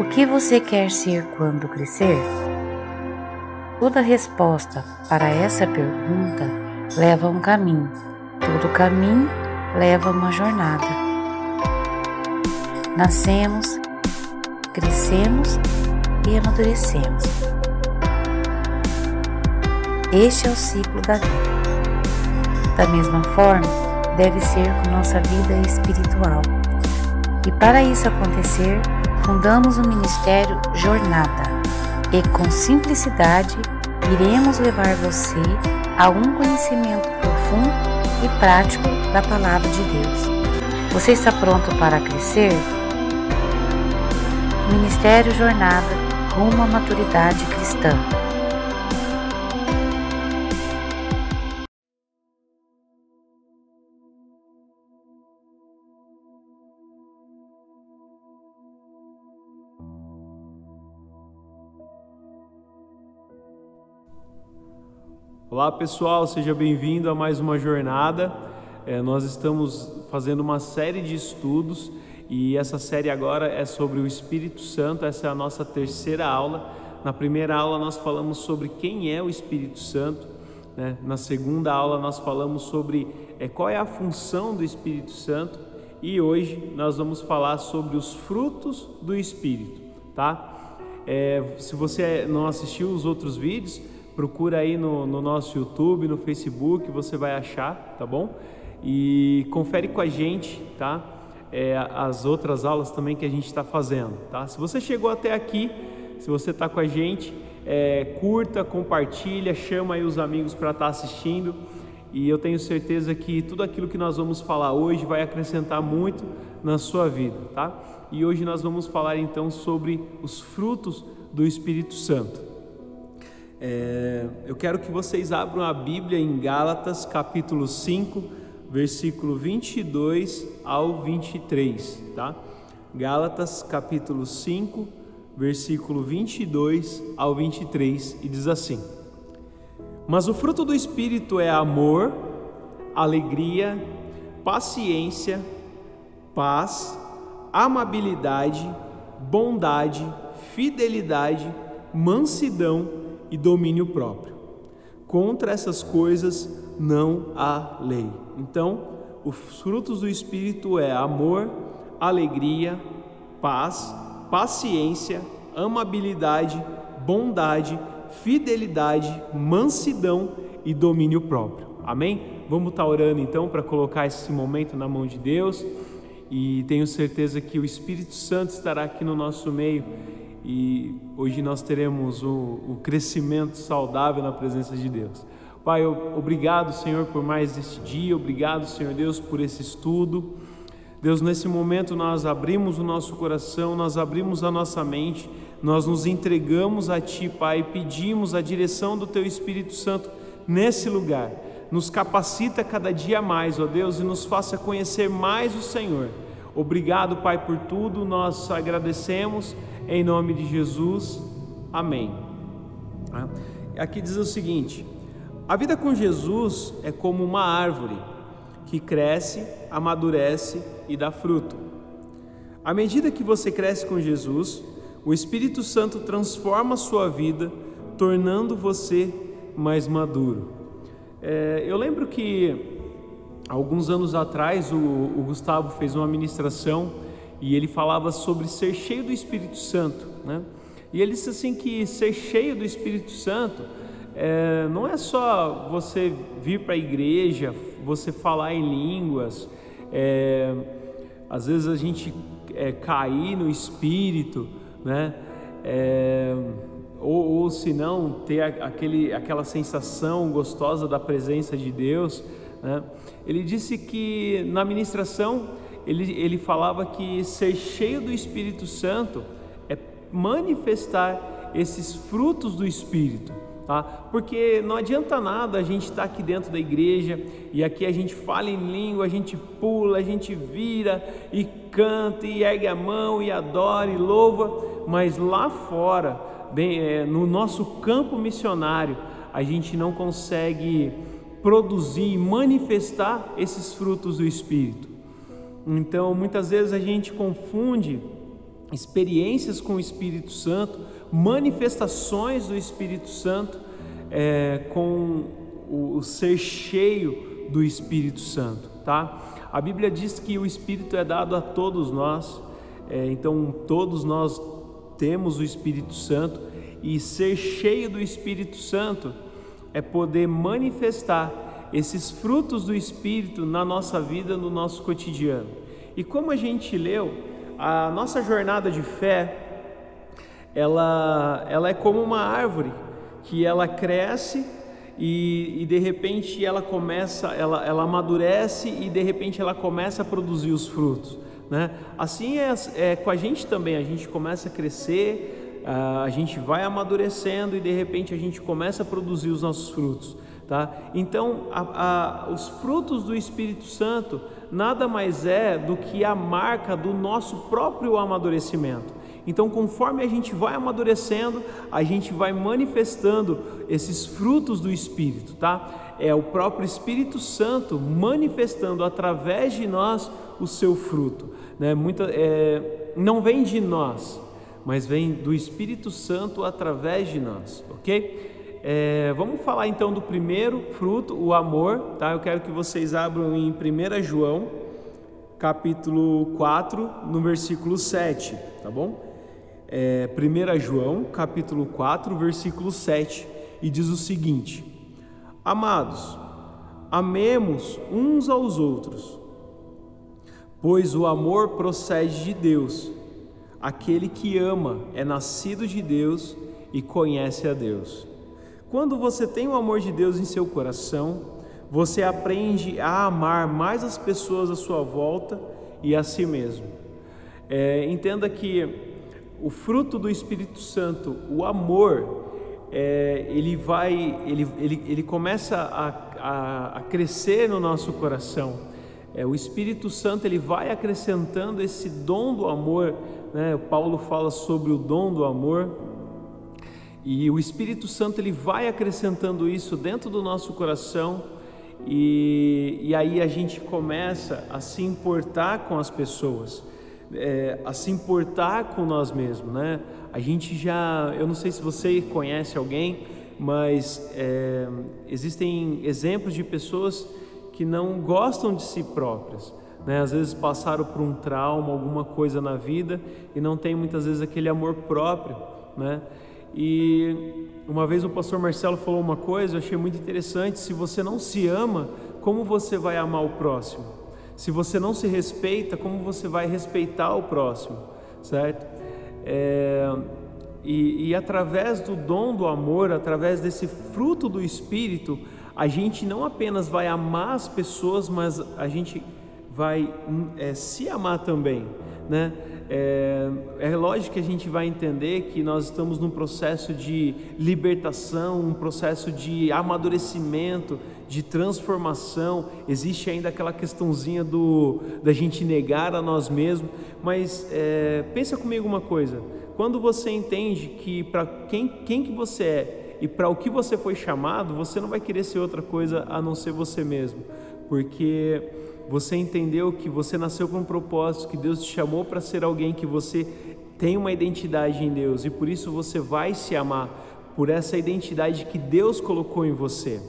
O que você quer ser quando crescer? Toda resposta para essa pergunta leva a um caminho. Todo caminho leva a uma jornada. Nascemos, crescemos e amadurecemos. Este é o ciclo da vida. Da mesma forma, deve ser com nossa vida espiritual. E para isso acontecer, fundamos o Ministério Jornada. E com simplicidade, iremos levar você a um conhecimento profundo e prático da Palavra de Deus. Você está pronto para crescer? Ministério Jornada rumo à maturidade cristã. Olá pessoal, seja bem-vindo a mais uma jornada. Nós estamos fazendo uma série de estudos e essa série agora é sobre o Espírito Santo. Essa é a nossa terceira aula. Na primeira aula nós falamos sobre quem é o Espírito Santo, né? Na segunda aula nós falamos sobre qual é a função do Espírito Santo e hoje nós vamos falar sobre os frutos do Espírito, tá? Se você não assistiu os outros vídeos, procura aí no nosso YouTube, no Facebook, você vai achar, tá bom? E confere com a gente, tá? As outras aulas também que a gente está fazendo, tá? Se você chegou até aqui, se você está com a gente, curta, compartilha, chama aí os amigos para estar assistindo. E eu tenho certeza que tudo aquilo que nós vamos falar hoje vai acrescentar muito na sua vida, tá? E hoje nós vamos falar então sobre os frutos do Espírito Santo. Eu quero que vocês abram a Bíblia em Gálatas capítulo 5, versículo 22 ao 23, tá? Gálatas capítulo 5, versículo 22 ao 23, e diz assim: Mas o fruto do Espírito é amor, alegria, paciência, paz, amabilidade, bondade, fidelidade, mansidão e domínio próprio. Contra essas coisas não há lei. Então, os frutos do Espírito é amor, alegria, paz, paciência, amabilidade, bondade, fidelidade, mansidão e domínio próprio. Amém? Vamos estar orando então para colocar esse momento na mão de Deus, e tenho certeza que o Espírito Santo estará aqui no nosso meio. E hoje nós teremos o crescimento saudável na presença de Deus. Pai, obrigado, Senhor, por mais este dia. Obrigado, Senhor Deus, por esse estudo. Deus, nesse momento nós abrimos o nosso coração, nós abrimos a nossa mente, nós nos entregamos a Ti, Pai, e pedimos a direção do Teu Espírito Santo nesse lugar. Nos capacita cada dia mais, ó Deus, e nos faça conhecer mais o Senhor. Obrigado, Pai, por tudo, nós agradecemos em nome de Jesus, amém. Aqui diz o seguinte: a vida com Jesus é como uma árvore que cresce, amadurece e dá fruto. À medida que você cresce com Jesus, o Espírito Santo transforma a sua vida, tornando você mais maduro. Eu lembro que alguns anos atrás o Gustavo fez uma ministração e ele falava sobre ser cheio do Espírito Santo, né? E ele disse assim que ser cheio do Espírito Santo não é só você vir para a igreja, você falar em línguas, às vezes a gente cair no Espírito, né? Ou se não, ter aquela sensação gostosa da presença de Deus, né? Ele disse que na ministração ele falava que ser cheio do Espírito Santo é manifestar esses frutos do Espírito, tá? Porque não adianta nada a gente estar aqui dentro da igreja e aqui a gente fala em língua, a gente pula, a gente vira e canta e ergue a mão e adora e louva, mas lá fora, no nosso campo missionário, a gente não consegue produzir e manifestar esses frutos do Espírito. Então, muitas vezes a gente confunde experiências com o Espírito Santo, manifestações do Espírito Santo, com o ser cheio do Espírito Santo, tá? A Bíblia diz que o Espírito é dado a todos nós, então todos nós temos o Espírito Santo, e ser cheio do Espírito Santo é poder manifestar esses frutos do Espírito na nossa vida, no nosso cotidiano. E como a gente leu, a nossa jornada de fé, ela é como uma árvore que ela cresce e de repente ela amadurece e de repente ela começa a produzir os frutos, né? Assim é com a gente também, a gente começa a crescer, a gente vai amadurecendo e de repente a gente começa a produzir os nossos frutos, tá? Então os frutos do Espírito Santo nada mais é do que a marca do nosso próprio amadurecimento. Então, conforme a gente vai amadurecendo, a gente vai manifestando esses frutos do Espírito, tá? É o próprio Espírito Santo manifestando através de nós o seu fruto, né? Não vem de nós, mas vem do Espírito Santo através de nós, ok? Vamos falar então do primeiro fruto, o amor, tá? Eu quero que vocês abram em 1 João, capítulo 4, no versículo 7, tá bom? 1 João, capítulo 4, versículo 7, e diz o seguinte: Amados, amemos uns aos outros, pois o amor procede de Deus. Aquele que ama é nascido de Deus e conhece a Deus. Quando você tem o amor de Deus em seu coração, você aprende a amar mais as pessoas à sua volta e a si mesmo. Entenda que o fruto do Espírito Santo, o amor, ele começa a crescer no nosso coração. O Espírito Santo ele vai acrescentando esse dom do amor, né? Paulo fala sobre o dom do amor, e o Espírito Santo ele vai acrescentando isso dentro do nosso coração, e aí a gente começa a se importar com as pessoas, a se importar com nós mesmos, né? Eu não sei se você conhece alguém, mas existem exemplos de pessoas que não gostam de si próprias, né? Às vezes passaram por um trauma, alguma coisa na vida e não tem muitas vezes aquele amor próprio, né? E uma vez o pastor Marcelo falou uma coisa, eu achei muito interessante: se você não se ama, como você vai amar o próximo? Se você não se respeita, como você vai respeitar o próximo, certo? E através do dom do amor, através desse fruto do Espírito, a gente não apenas vai amar as pessoas, mas a gente vai se amar também, né? É lógico que a gente vai entender que nós estamos num processo de libertação, um processo de amadurecimento, de transformação. Existe ainda aquela questãozinha da gente negar a nós mesmos, mas pensa comigo uma coisa: quando você entende que para quem que você é e para o que você foi chamado, você não vai querer ser outra coisa a não ser você mesmo, porque você entendeu que você nasceu com um propósito, que Deus te chamou para ser alguém, que você tem uma identidade em Deus, e por isso você vai se amar por essa identidade que Deus colocou em você.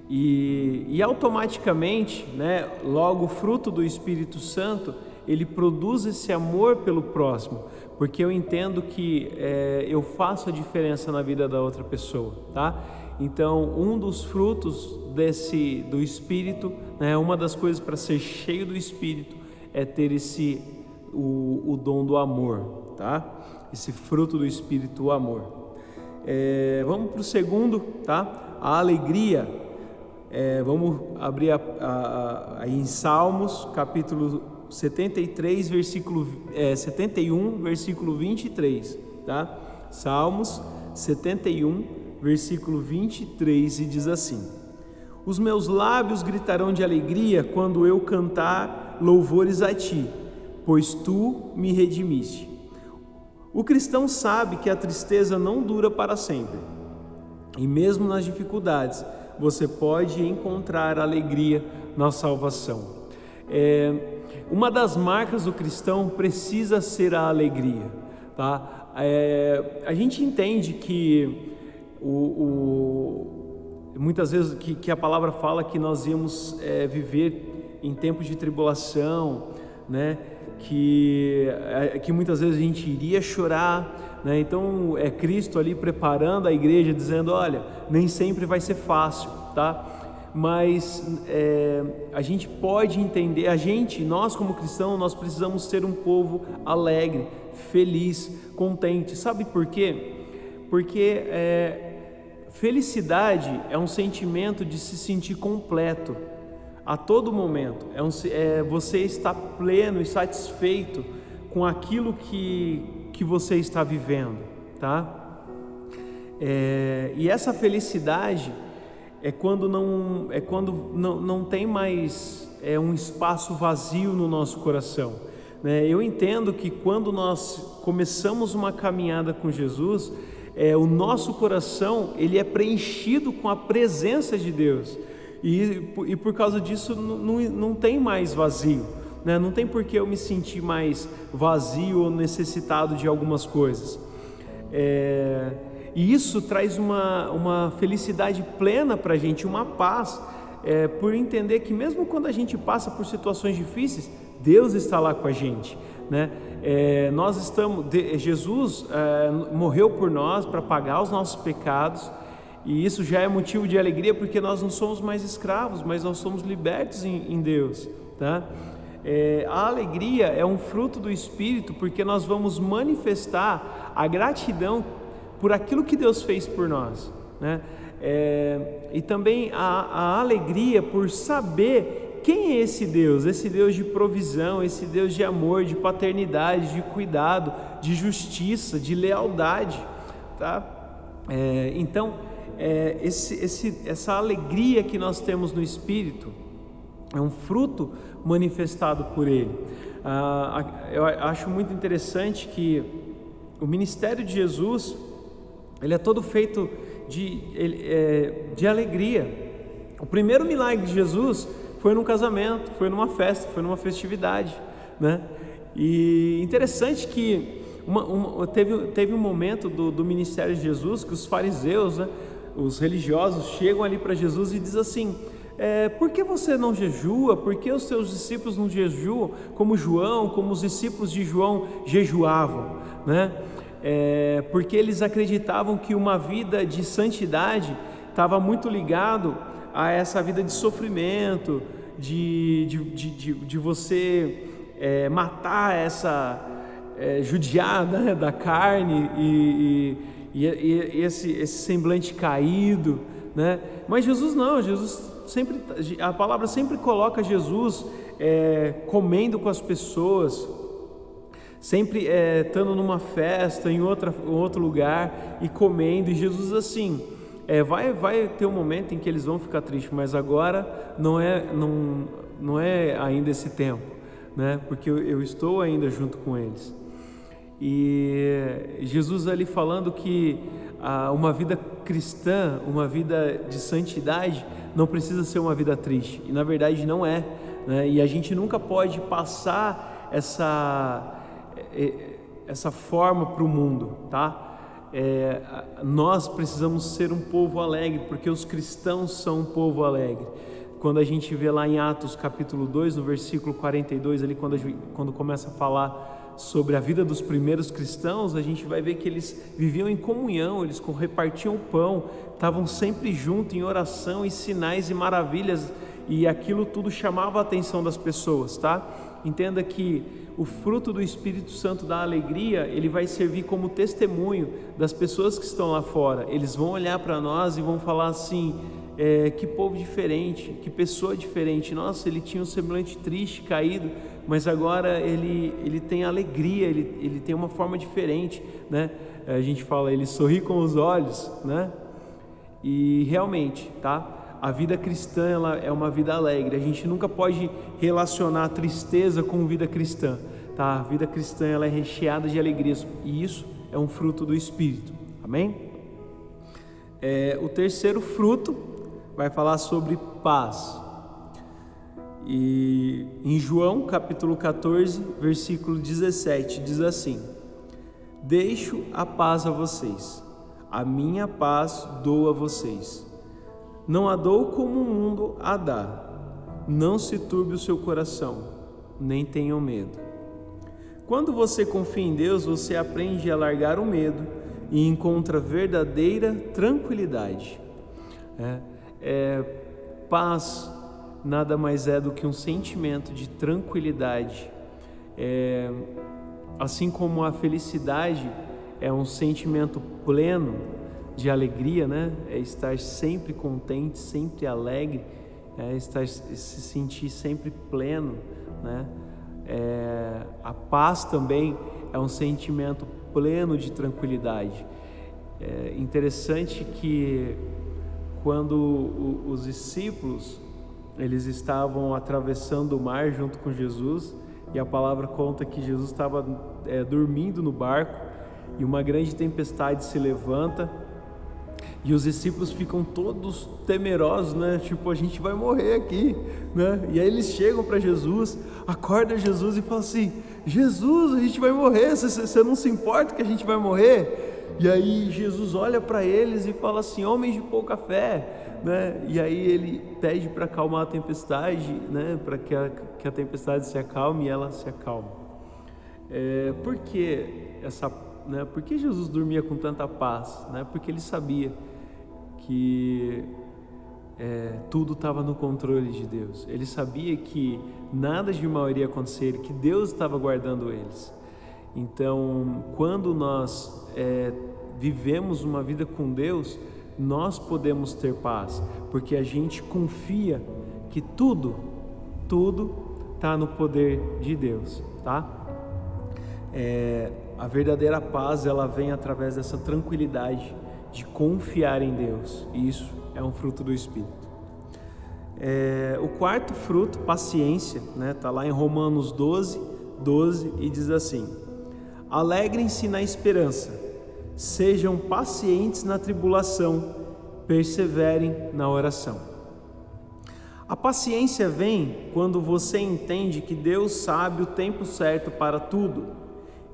E automaticamente, né, logo o fruto do Espírito Santo, ele produz esse amor pelo próximo, porque eu entendo que eu faço a diferença na vida da outra pessoa, tá? Então, um dos frutos do Espírito, né, uma das coisas para ser cheio do Espírito é ter o dom do amor, tá? Esse fruto do Espírito, o amor. Vamos para o segundo, tá? A alegria. Vamos abrir aí em Salmos, capítulo 73, versículo 71, versículo 23, tá? Salmos 71, versículo 23, e diz assim: Os meus lábios gritarão de alegria quando eu cantar louvores a ti, pois tu me redimiste. O cristão sabe que a tristeza não dura para sempre, e mesmo nas dificuldades você pode encontrar alegria na salvação. Uma das marcas do cristão precisa ser a alegria, tá? A gente entende que muitas vezes que a palavra fala que nós íamos viver em tempos de tribulação, né? Que muitas vezes a gente iria chorar, né? Então é Cristo ali preparando a igreja, dizendo: olha, nem sempre vai ser fácil, tá? Mas a gente pode entender, nós como cristãos, nós precisamos ser um povo alegre, feliz, contente. Sabe por quê? Porque felicidade é um sentimento de se sentir completo a todo momento. Você está pleno e satisfeito com aquilo que você está vivendo, tá? E essa felicidade é quando não tem mais um espaço vazio no nosso coração, né? Eu entendo que quando nós começamos uma caminhada com Jesus, o nosso coração ele é preenchido com a presença de Deus, e por causa disso não tem mais vazio, né? Não tem por que eu me sentir mais vazio ou necessitado de algumas coisas. E isso traz uma felicidade plena para a gente, uma paz, por entender que mesmo quando a gente passa por situações difíceis, Deus está lá com a gente, né? Jesus morreu por nós para pagar os nossos pecados, e isso já é motivo de alegria, porque nós não somos mais escravos, mas nós somos libertos em Deus, tá? A alegria é um fruto do Espírito, porque nós vamos manifestar a gratidão por aquilo que Deus fez por nós, né? E também a alegria por saber quem é esse Deus de provisão, esse Deus de amor, de paternidade, de cuidado, de justiça, de lealdade, tá? Então, essa alegria que nós temos no Espírito é um fruto manifestado por Ele. Eu acho muito interessante que o ministério de Jesus, ele é todo feito de alegria. O primeiro milagre de Jesus foi num casamento, foi numa festa, foi numa festividade, né? E interessante que teve um momento do ministério de Jesus que os fariseus, né, os religiosos, chegam ali para Jesus e dizem assim: por que você não jejua? Por que os seus discípulos não jejuam como João, como os discípulos de João jejuavam, né? Porque eles acreditavam que uma vida de santidade estava muito ligado a essa vida de sofrimento, de você matar essa judiada, né, da carne e esse semblante caído, né? Mas Jesus não, a palavra sempre coloca Jesus comendo com as pessoas, sempre estando numa festa, em outro lugar e comendo. E Jesus assim, vai ter um momento em que eles vão ficar tristes, mas agora não é ainda esse tempo, né? Porque eu estou ainda junto com eles. E Jesus ali falando que uma vida cristã, uma vida de santidade, não precisa ser uma vida triste, e na verdade não é, né? E a gente nunca pode passar essa forma para o mundo, tá? Nós precisamos ser um povo alegre, porque os cristãos são um povo alegre. Quando a gente vê lá em Atos capítulo 2, no versículo 42, ali quando começa a falar sobre a vida dos primeiros cristãos, a gente vai ver que eles viviam em comunhão, eles repartiam o pão, estavam sempre juntos em oração e sinais e maravilhas, e aquilo tudo chamava a atenção das pessoas, tá? Entenda que o fruto do Espírito Santo da alegria, ele vai servir como testemunho das pessoas que estão lá fora. Eles vão olhar para nós e vão falar assim: que povo diferente, que pessoa diferente. Nossa, ele tinha um semblante triste, caído, mas agora ele tem alegria, ele tem uma forma diferente, né? A gente fala, ele sorri com os olhos, né? E realmente, tá? A vida cristã, ela é uma vida alegre. A gente nunca pode relacionar a tristeza com vida cristã, tá? A vida cristã, ela é recheada de alegrias, e isso é um fruto do Espírito. Amém? O terceiro fruto vai falar sobre paz. E em João capítulo 14, versículo 17, diz assim: deixo a paz a vocês, a minha paz dou a vocês. Não a dou como o mundo a dá. Não se turbe o seu coração, nem tenham medo. Quando você confia em Deus, você aprende a largar o medo e encontra verdadeira tranquilidade. Paz nada mais é do que um sentimento de tranquilidade. Assim como a felicidade é um sentimento pleno de alegria, né? É estar sempre contente, sempre alegre, se sentir sempre pleno, né? A paz também é um sentimento pleno de tranquilidade. É interessante que quando os discípulos eles estavam atravessando o mar junto com Jesus, e a palavra conta que Jesus estava dormindo no barco e uma grande tempestade se levanta e os discípulos ficam todos temerosos, né? Tipo, a gente vai morrer aqui, né? E aí eles chegam para Jesus, acorda Jesus e falam assim: Jesus, a gente vai morrer, você não se importa que a gente vai morrer? E aí Jesus olha para eles e fala assim: homens de pouca fé, né? E aí ele pede para acalmar a tempestade, né? Para que a tempestade se acalme, e ela se acalma. Por que Jesus dormia com tanta paz, né? Porque ele sabia que tudo estava no controle de Deus. Ele sabia que nada de mal iria acontecer, que Deus estava guardando eles. Então, quando nós vivemos uma vida com Deus, nós podemos ter paz, porque a gente confia que tudo está no poder de Deus, tá? A verdadeira paz, ela vem através dessa tranquilidade de confiar em Deus, e isso é um fruto do Espírito. O quarto fruto, paciência, né? Está lá em Romanos 12, e diz assim: alegrem-se na esperança, sejam pacientes na tribulação, perseverem na oração. A paciência vem quando você entende que Deus sabe o tempo certo para tudo.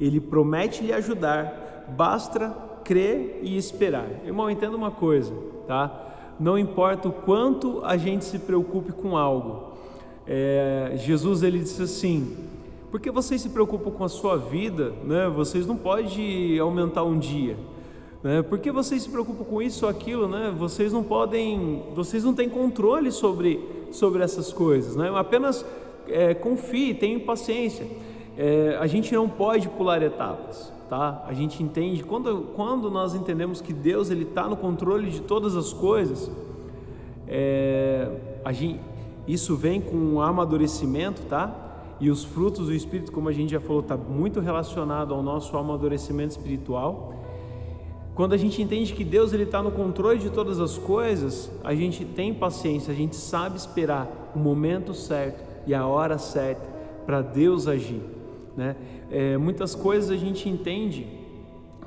Ele promete lhe ajudar, basta crer e esperar. Irmão, entenda uma coisa, tá? Não importa o quanto a gente se preocupe com algo. Jesus, ele disse assim: por que vocês se preocupam com a sua vida, né? Vocês não podem aumentar um dia, né? Por que vocês se preocupam com isso ou aquilo, né? Vocês não têm controle sobre essas coisas, né? Apenas confie, tenha paciência. A gente não pode pular etapas, tá? A gente entende, quando nós entendemos que Deus ele está no controle de todas as coisas, isso vem com um amadurecimento, tá? E os frutos do Espírito, como a gente já falou, está muito relacionado ao nosso amadurecimento espiritual. Quando a gente entende que Deus ele está no controle de todas as coisas, a gente tem paciência, a gente sabe esperar o momento certo e a hora certa para Deus agir, né? Muitas coisas a gente entende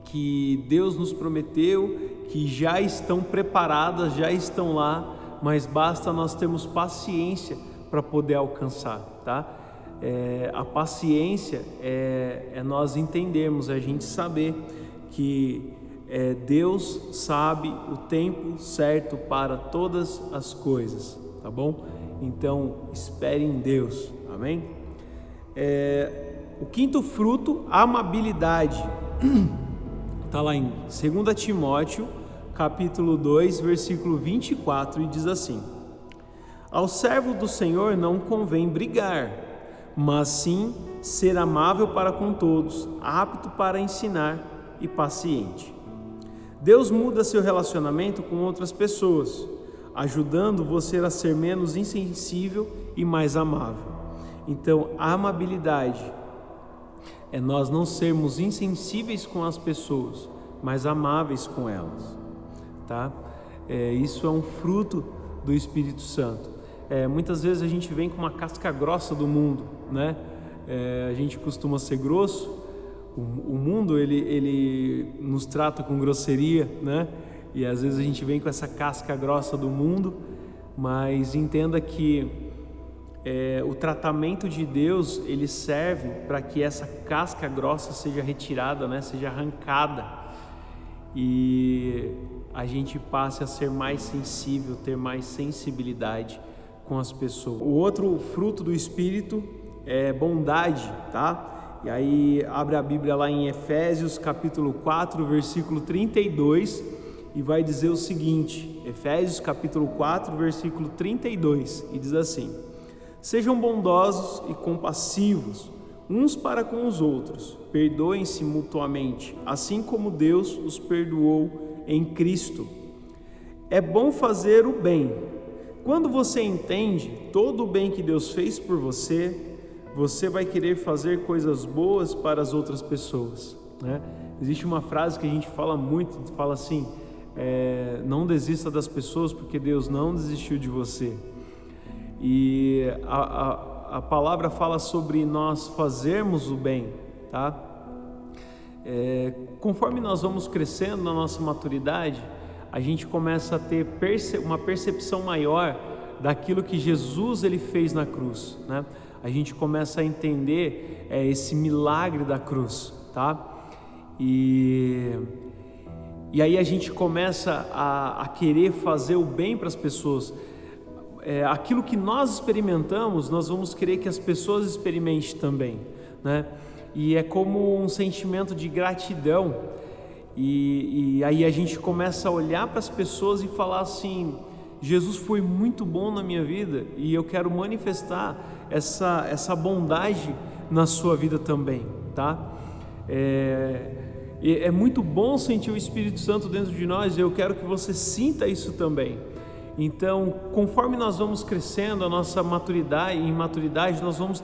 que Deus nos prometeu, que já estão preparadas, já estão lá, mas basta nós termos paciência para poder alcançar, tá? A paciência é nós entendermos, a gente saber que Deus sabe o tempo certo para todas as coisas, tá bom? Então espere em Deus, amém? O quinto fruto, amabilidade, está lá em 2 Timóteo capítulo 2, versículo 24, e diz assim: ao servo do Senhor não convém brigar, mas sim ser amável para com todos, apto para ensinar e paciente. Deus muda seu relacionamento com outras pessoas, ajudando você a ser menos insensível e mais amável. Então, a amabilidade é nós não sermos insensíveis com as pessoas, mas amáveis com elas, tá? Isso é um fruto do Espírito Santo. Muitas vezes a gente vem com uma casca grossa do mundo, né? A gente costuma ser grosso. O mundo ele nos trata com grosseria, né? E às vezes a gente vem com essa casca grossa do mundo, mas entenda que o tratamento de Deus, ele serve para que essa casca grossa seja retirada, né? Seja arrancada, e a gente passe a ser mais sensível, ter mais sensibilidade com as pessoas. O outro fruto do Espírito é bondade, tá? E aí abre a Bíblia lá em Efésios capítulo 4, versículo 32, e vai dizer o seguinte, Efésios capítulo 4, versículo 32, e diz assim: sejam bondosos e compassivos uns para com os outros, perdoem-se mutuamente, assim como Deus os perdoou em Cristo. É bom fazer o bem. Quando você entende todo o bem que Deus fez por você, você vai querer fazer coisas boas para as outras pessoas, né? Existe uma frase que a gente fala muito, fala assim, não desista das pessoas porque Deus não desistiu de você. E a palavra fala sobre nós fazermos o bem, tá? Conforme nós vamos crescendo na nossa maturidade, a gente começa a ter uma percepção maior daquilo que Jesus ele fez na cruz, né? A gente começa a entender esse milagre da cruz, tá? E aí a gente começa a querer fazer o bem para as pessoas. Aquilo que nós experimentamos, nós vamos querer que as pessoas experimentem também, né? E é como um sentimento de gratidão, e aí a gente começa a olhar para as pessoas e falar assim: Jesus foi muito bom na minha vida e eu quero manifestar essa bondade na sua vida também, tá? É muito bom sentir o Espírito Santo dentro de nós, e eu quero que você sinta isso também. Então, conforme nós vamos crescendo, a nossa maturidade, nós vamos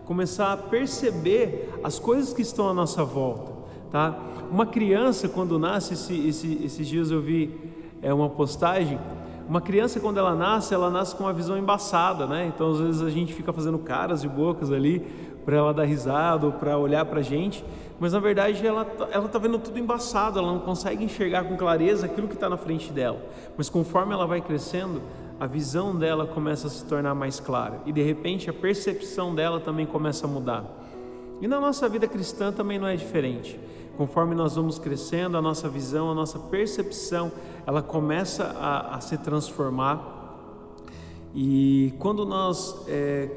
começar a perceber as coisas que estão à nossa volta, tá? Uma criança, quando nasce, esses dias eu vi uma postagem, uma criança, quando ela nasce com uma visão embaçada, né? Então, às vezes a gente fica fazendo caras e bocas ali para ela dar risada ou para olhar para a gente, mas na verdade ela está vendo tudo embaçado, ela não consegue enxergar com clareza aquilo que está na frente dela. Mas conforme ela vai crescendo, a visão dela começa a se tornar mais clara, e de repente a percepção dela também começa a mudar. E na nossa vida cristã também não é diferente. Conforme nós vamos crescendo, a nossa visão, a nossa percepção, ela começa a se transformar. E quando nós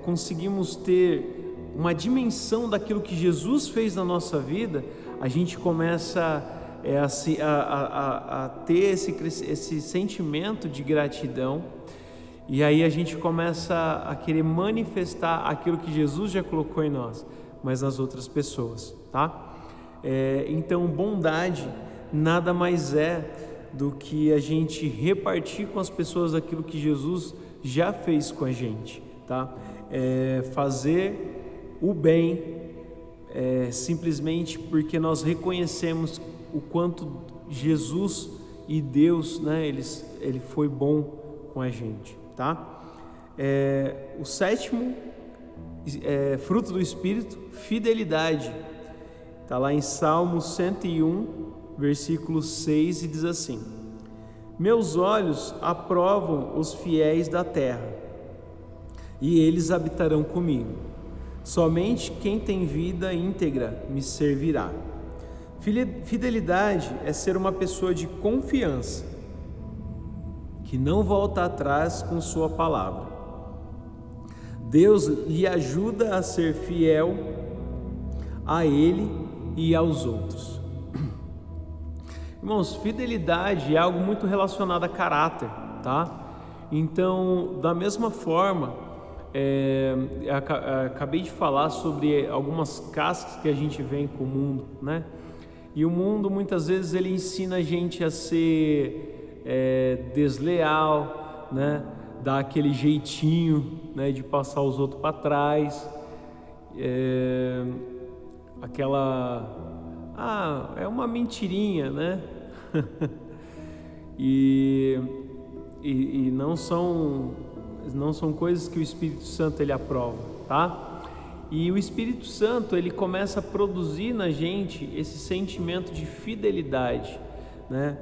conseguimos ter uma dimensão daquilo que Jesus fez na nossa vida, a gente começa a ter esse sentimento de gratidão, e aí a gente começa a querer manifestar aquilo que Jesus já colocou em nós, mas nas outras pessoas, tá? Então, bondade nada mais é do que a gente repartir com as pessoas aquilo que Jesus já fez com a gente, tá? Fazer o bem simplesmente porque nós reconhecemos o quanto Jesus e Deus, né, ele foi bom com a gente, tá? O sétimo fruto do Espírito, fidelidade. Está lá em Salmo 101, versículo 6, e diz assim: meus olhos aprovam os fiéis da terra, e eles habitarão comigo. Somente quem tem vida íntegra me servirá. Fidelidade é ser uma pessoa de confiança, que não volta atrás com sua palavra. Deus lhe ajuda a ser fiel a Ele e aos outros. Irmãos, fidelidade é algo muito relacionado a caráter, tá? Então, da mesma forma, acabei de falar sobre algumas cascas que a gente vê com o mundo, né? E o mundo muitas vezes ele ensina a gente a ser desleal, né? Dar aquele jeitinho, né? De passar os outros para trás, é uma mentirinha, né? e não são coisas que o Espírito Santo ele aprova, tá? E o Espírito Santo ele começa a produzir na gente esse sentimento de fidelidade, né?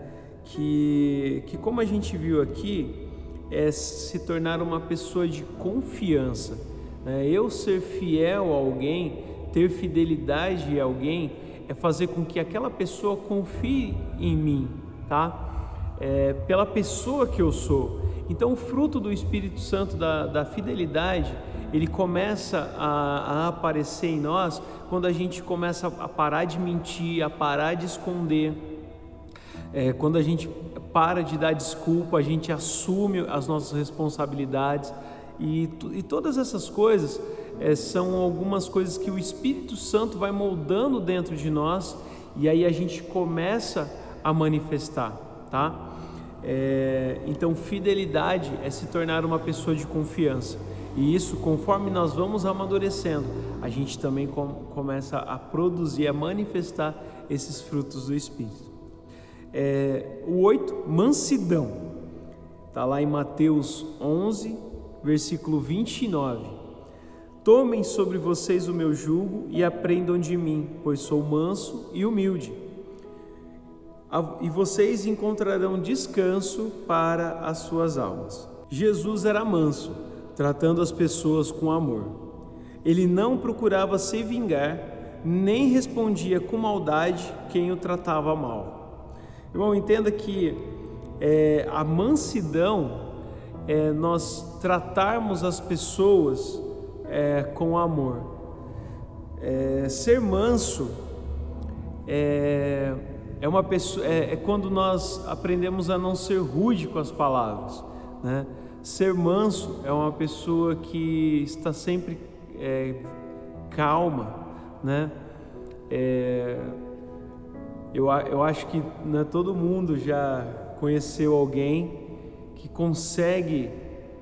Que como a gente viu aqui, é se tornar uma pessoa de confiança, né? Eu ser fiel a alguém, ter fidelidade a alguém, é fazer com que aquela pessoa confie em mim, tá? Pela pessoa que eu sou. Então o fruto do Espírito Santo da fidelidade, ele começa a aparecer em nós quando a gente começa a parar de mentir, a parar de esconder, quando a gente para de dar desculpa, a gente assume as nossas responsabilidades, e todas essas coisas são algumas coisas que o Espírito Santo vai moldando dentro de nós, e aí a gente começa a manifestar, tá? Então fidelidade é se tornar uma pessoa de confiança, e isso, conforme nós vamos amadurecendo, a gente também começa a produzir, a manifestar esses frutos do Espírito. O 8, mansidão, está lá em Mateus 11, versículo 29. Tomem sobre vocês o meu jugo e aprendam de mim, pois sou manso e humilde, e vocês encontrarão descanso para as suas almas. Jesus era manso, tratando as pessoas com amor. Ele não procurava se vingar, nem respondia com maldade quem o tratava mal. Irmão, entenda que a mansidão é nós tratarmos as pessoas com amor. Ser manso é uma pessoa, quando nós aprendemos a não ser rude com as palavras, né? Ser manso é uma pessoa que está sempre calma, né? Eu acho que, né, todo mundo já conheceu alguém que consegue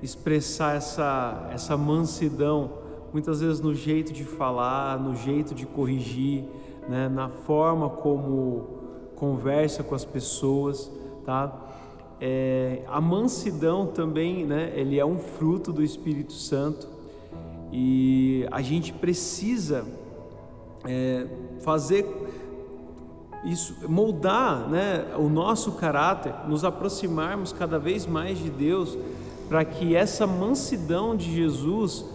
expressar essa mansidão, muitas vezes no jeito de falar, no jeito de corrigir, né, na forma como conversa com as pessoas, tá? A mansidão também, né, ele é um fruto do Espírito Santo, e a gente precisa fazer isso, moldar, né, o nosso caráter, nos aproximarmos cada vez mais de Deus, para que essa mansidão de Jesus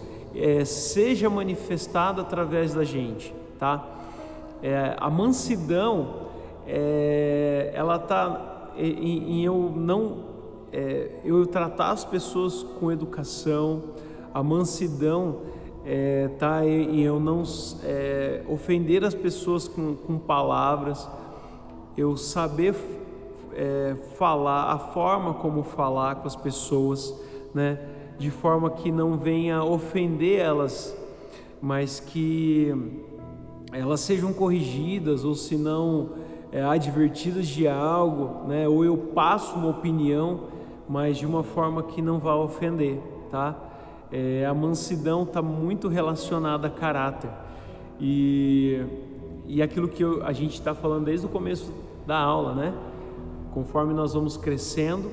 seja manifestada através da gente, tá? A mansidão, ela está em eu tratar as pessoas com educação. A mansidão está em eu não ofender as pessoas com palavras, eu saber falar, a forma como falar com as pessoas, né, de forma que não venha ofender elas, mas que elas sejam corrigidas, ou se não advertidas de algo, né, ou eu passo uma opinião, mas de uma forma que não vá ofender, tá? A mansidão está muito relacionada a caráter, e aquilo que a gente está falando desde o começo da aula, né? Conforme nós vamos crescendo,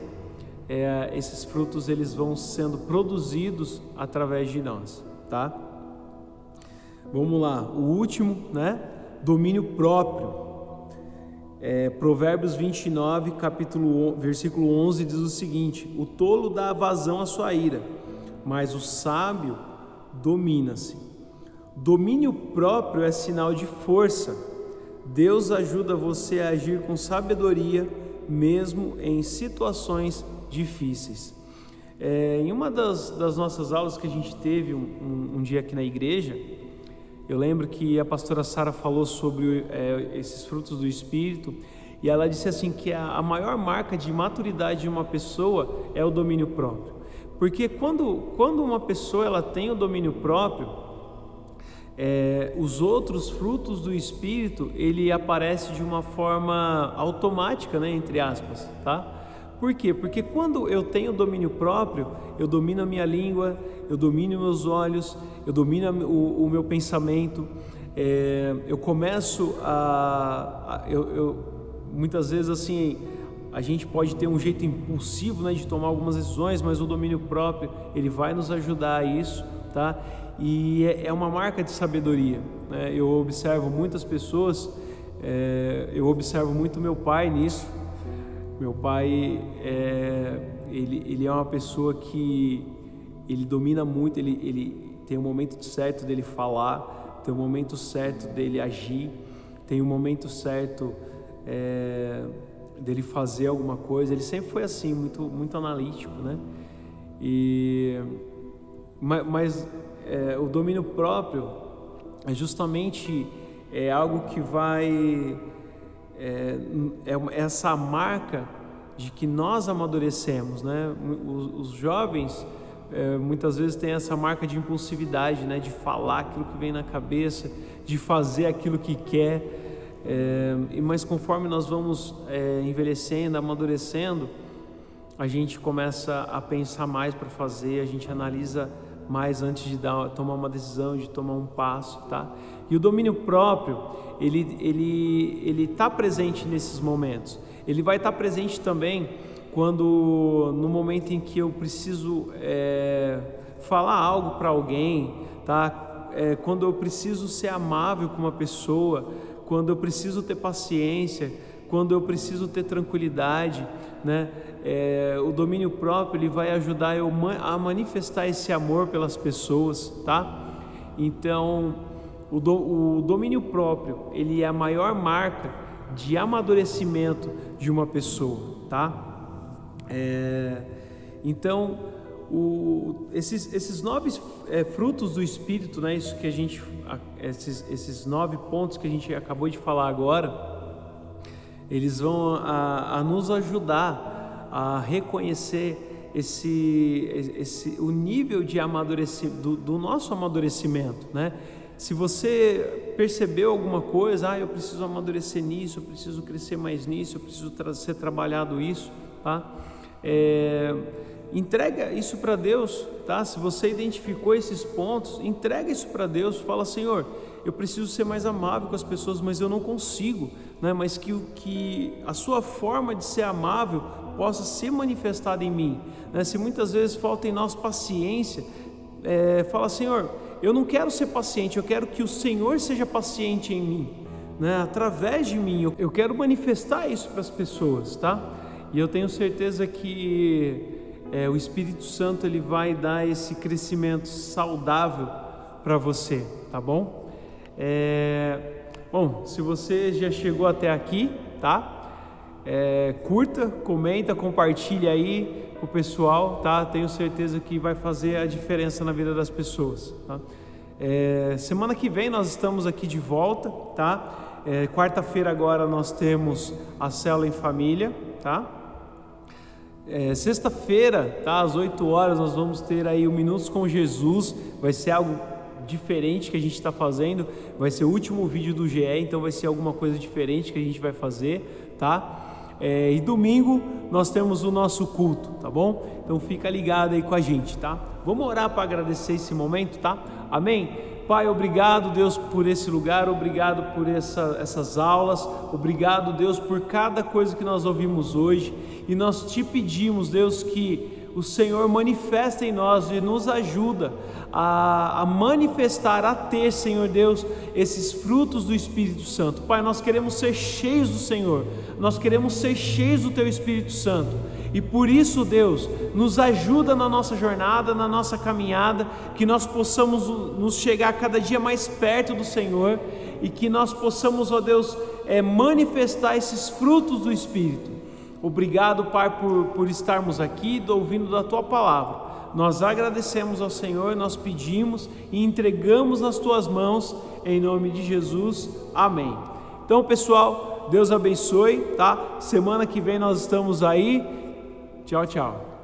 esses frutos eles vão sendo produzidos através de nós, tá? Vamos lá, o último, né? Domínio próprio. Provérbios 29, versículo 11 diz o seguinte: o tolo dá vazão à sua ira, mas o sábio domina-se. Domínio próprio é sinal de força. Deus ajuda você a agir com sabedoria, mesmo em situações difíceis. Em uma das nossas aulas que a gente teve um dia aqui na igreja, eu lembro que a pastora Sara falou sobre esses frutos do Espírito, e ela disse assim que a maior marca de maturidade de uma pessoa é o domínio próprio. Porque quando uma pessoa ela tem o domínio próprio, os outros frutos do Espírito ele aparece de uma forma automática, né, entre aspas, tá? Por quê? Porque quando eu tenho domínio próprio, eu domino a minha língua, eu domino meus olhos, eu domino o meu pensamento, eu começo muitas vezes assim, a gente pode ter um jeito impulsivo, né, de tomar algumas decisões, mas o domínio próprio ele vai nos ajudar a isso, tá? E é uma marca de sabedoria, né? Eu observo muitas pessoas, eu observo muito meu pai nisso. Meu pai, ele é uma pessoa que ele domina muito, ele tem o momento certo dele falar, tem o momento certo dele agir, tem o momento certo dele fazer alguma coisa. Ele sempre foi assim, muito analítico, né? Mas o domínio próprio é justamente algo que vai essa marca de que nós amadurecemos, né? Os jovens muitas vezes têm essa marca de impulsividade, né? De falar aquilo que vem na cabeça, de fazer aquilo que quer, mas conforme nós vamos envelhecendo, amadurecendo, a gente começa a pensar mais para fazer, a gente analisa mais antes de tomar uma decisão, de tomar um passo, tá? E o domínio próprio, ele está presente nesses momentos. Ele vai estar presente também no momento em que eu preciso falar algo para alguém, tá? Quando eu preciso ser amável com uma pessoa, quando eu preciso ter paciência, quando eu preciso ter tranquilidade, né? O domínio próprio, ele vai ajudar eu a manifestar esse amor pelas pessoas, tá? Então, o domínio próprio, ele é a maior marca de amadurecimento de uma pessoa, tá? Então, esses 9 frutos do Espírito, né? Isso que esses 9 pontos que a gente acabou de falar agora, eles vão a nos ajudar a reconhecer o nível de amadurecimento, do nosso amadurecimento, né? Se você percebeu alguma coisa, eu preciso amadurecer nisso, eu preciso crescer mais nisso, eu preciso ser trabalhado isso, tá? Entrega isso para Deus, tá? Se você identificou esses pontos, entrega isso para Deus, fala: Senhor, eu preciso ser mais amável com as pessoas, mas eu não consigo, né? Mas que a sua forma de ser amável possa ser manifestada em mim, né? Se muitas vezes falta em nós paciência, fala: Senhor, eu não quero ser paciente, eu quero que o Senhor seja paciente em mim, né? Através de mim, eu quero manifestar isso para as pessoas, tá? E eu tenho certeza que o Espírito Santo, ele vai dar esse crescimento saudável para você, tá bom? Bom, se você já chegou até aqui, tá? Curta, comenta, compartilha aí com o pessoal, tá? Tenho certeza que vai fazer a diferença na vida das pessoas, tá? Semana que vem nós estamos aqui de volta, tá? Quarta-feira agora nós temos a célula em família, tá? Sexta-feira, tá? Às 8 horas nós vamos ter aí o Minutos com Jesus. Vai ser algo diferente que a gente está fazendo. Vai ser o último vídeo do GE, então vai ser alguma coisa diferente que a gente vai fazer, tá? E domingo nós temos o nosso culto, tá bom? Então fica ligado aí com a gente, tá? Vamos orar para agradecer esse momento, tá? Amém? Pai, obrigado, Deus, por esse lugar, obrigado por essas aulas, obrigado, Deus, por cada coisa que nós ouvimos hoje, e nós te pedimos, Deus, que o Senhor manifesta em nós e nos ajuda a manifestar, a ter, Senhor Deus, esses frutos do Espírito Santo. Pai, nós queremos ser cheios do Senhor, nós queremos ser cheios do Teu Espírito Santo, e por isso, Deus, nos ajuda na nossa jornada, na nossa caminhada, que nós possamos nos chegar cada dia mais perto do Senhor, e que nós possamos, ó Deus, manifestar esses frutos do Espírito. Obrigado, Pai, por estarmos aqui, ouvindo da Tua palavra. Nós agradecemos ao Senhor, nós pedimos e entregamos nas Tuas mãos, em nome de Jesus, amém. Então, pessoal, Deus abençoe, tá? Semana que vem nós estamos aí. Tchau, tchau.